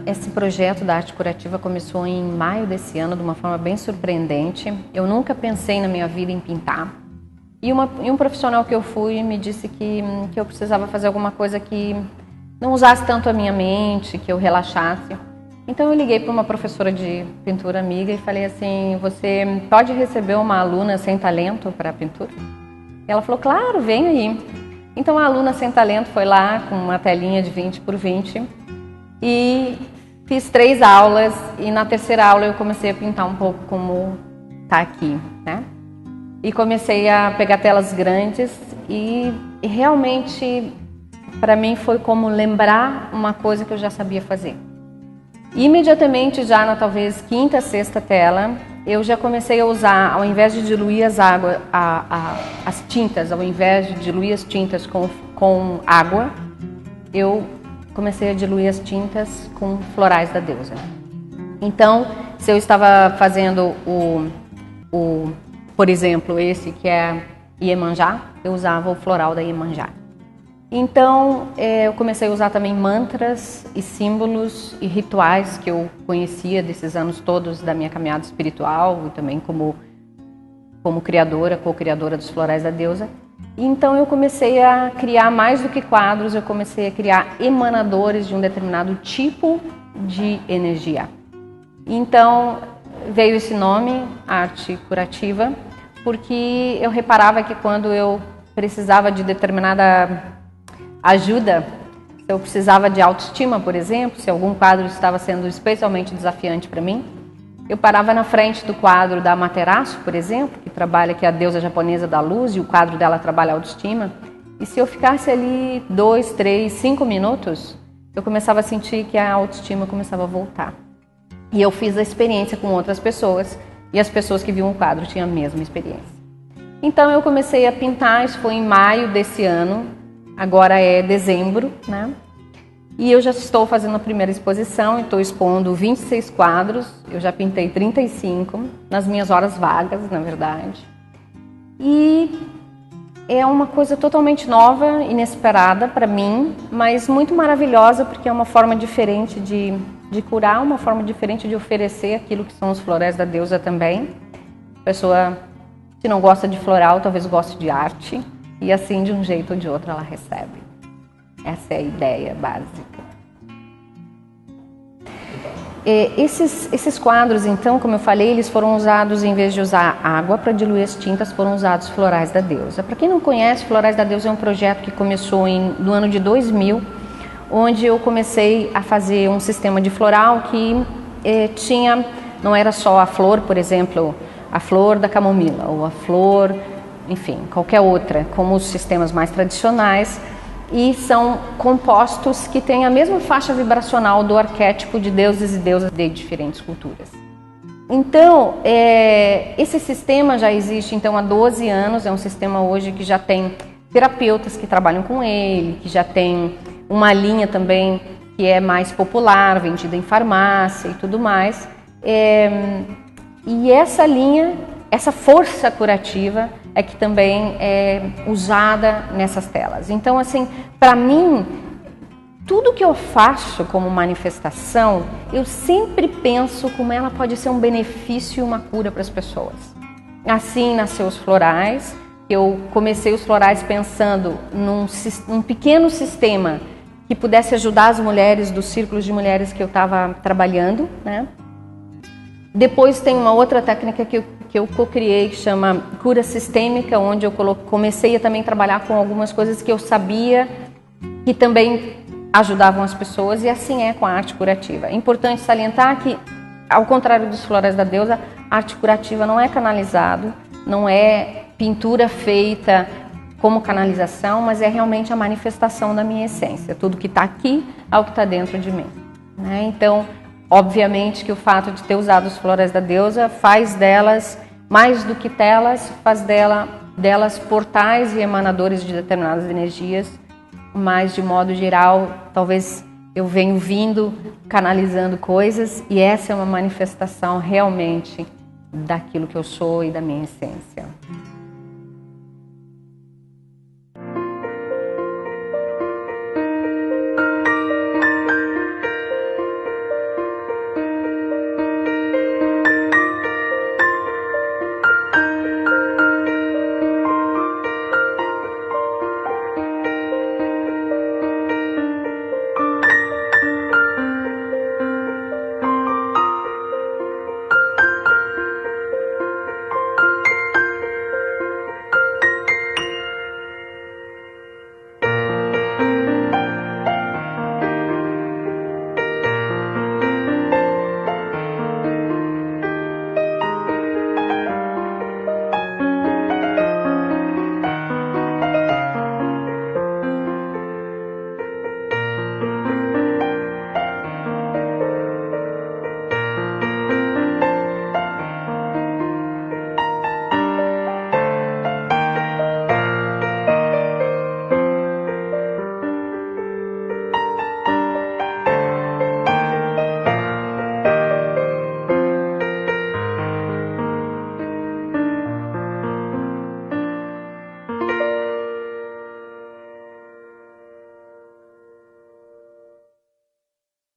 Esse projeto da arte curativa começou em maio desse ano de uma forma bem surpreendente. Eu nunca pensei na minha vida em pintar. E um profissional que eu fui me disse que eu precisava fazer alguma coisa que não usasse tanto a minha mente, que eu relaxasse. Então eu liguei para uma professora de pintura amiga e falei assim: você pode receber uma aluna sem talento para pintura? E ela falou: claro, vem aí. Então a aluna sem talento foi lá com uma telinha de 20 por 20 e fiz 3 aulas, e na terceira aula eu comecei a pintar um pouco como tá aqui, né? E comecei a pegar telas grandes e realmente para mim foi como lembrar uma coisa que eu já sabia fazer. Imediatamente, já na talvez quinta, sexta tela, eu já comecei a usar, ao invés de diluir as tintas, ao invés de diluir as tintas com água, eu comecei a diluir as tintas com florais da deusa. Então, se eu estava fazendo por exemplo, esse que é Iemanjá, eu usava o floral da Iemanjá. Então, eu comecei a usar também mantras e símbolos e rituais que eu conhecia desses anos todos da minha caminhada espiritual e também como criadora, co-criadora dos florais da deusa. Então eu comecei a criar mais do que quadros, eu comecei a criar emanadores de um determinado tipo de energia. Então veio esse nome, arte curativa, porque eu reparava que quando eu precisava de determinada ajuda, se eu precisava de autoestima, por exemplo, se algum quadro estava sendo especialmente desafiante para mim, eu parava na frente do quadro da Amaterasu, por exemplo, que é a deusa japonesa da luz, e o quadro dela trabalha a autoestima. E se eu ficasse ali 2, 3, 5 minutos, eu começava a sentir que a autoestima começava a voltar. E eu fiz a experiência com outras pessoas, e as pessoas que viam o quadro tinham a mesma experiência. Então eu comecei a pintar, isso foi em maio desse ano, agora é dezembro, né? E eu já estou fazendo a primeira exposição, estou expondo 26 quadros, eu já pintei 35, nas minhas horas vagas, na verdade. E é uma coisa totalmente nova, inesperada para mim, mas muito maravilhosa, porque é uma forma diferente de curar, uma forma diferente de oferecer aquilo que são os florais da deusa também. A pessoa que não gosta de floral, talvez goste de arte, e assim, de um jeito ou de outro, ela recebe. Essa é a ideia básica. Esses quadros, então, como eu falei, eles foram usados, em vez de usar água para diluir as tintas, foram usados florais da deusa. Para quem não conhece, Florais da Deusa é um projeto que começou no ano de 2000, onde eu comecei a fazer um sistema de floral que não era só a flor, por exemplo, a flor da camomila, ou a flor, enfim, qualquer outra, como os sistemas mais tradicionais, e são compostos que têm a mesma faixa vibracional do arquétipo de deuses e deusas de diferentes culturas. Então, esse sistema já existe então há 12 anos, é um sistema hoje que já tem terapeutas que trabalham com ele, que já tem uma linha também que é mais popular, vendida em farmácia e tudo mais. E essa linha, essa força curativa é que também é usada nessas telas. Então, assim, para mim, tudo que eu faço como manifestação, eu sempre penso como ela pode ser um benefício e uma cura para as pessoas. Assim nasceu os florais. Eu comecei os florais pensando num pequeno sistema que pudesse ajudar as mulheres dos círculos de mulheres que eu estava trabalhando, né? Depois tem uma outra técnica que eu co-criei, que chama cura sistêmica, onde eu comecei a também trabalhar com algumas coisas que eu sabia que também ajudavam as pessoas, e assim é com a arte curativa. É importante salientar que, ao contrário dos florais da deusa, a arte curativa não é canalizado, não é pintura feita como canalização, mas é realmente a manifestação da minha essência. Tudo que está aqui é o que está dentro de mim, né? Então, obviamente que o fato de ter usado os florais da deusa faz delas, mais do que telas, faz delas portais e emanadores de determinadas energias, mas de modo geral, talvez eu venho vindo, canalizando coisas, e essa é uma manifestação realmente daquilo que eu sou e da minha essência.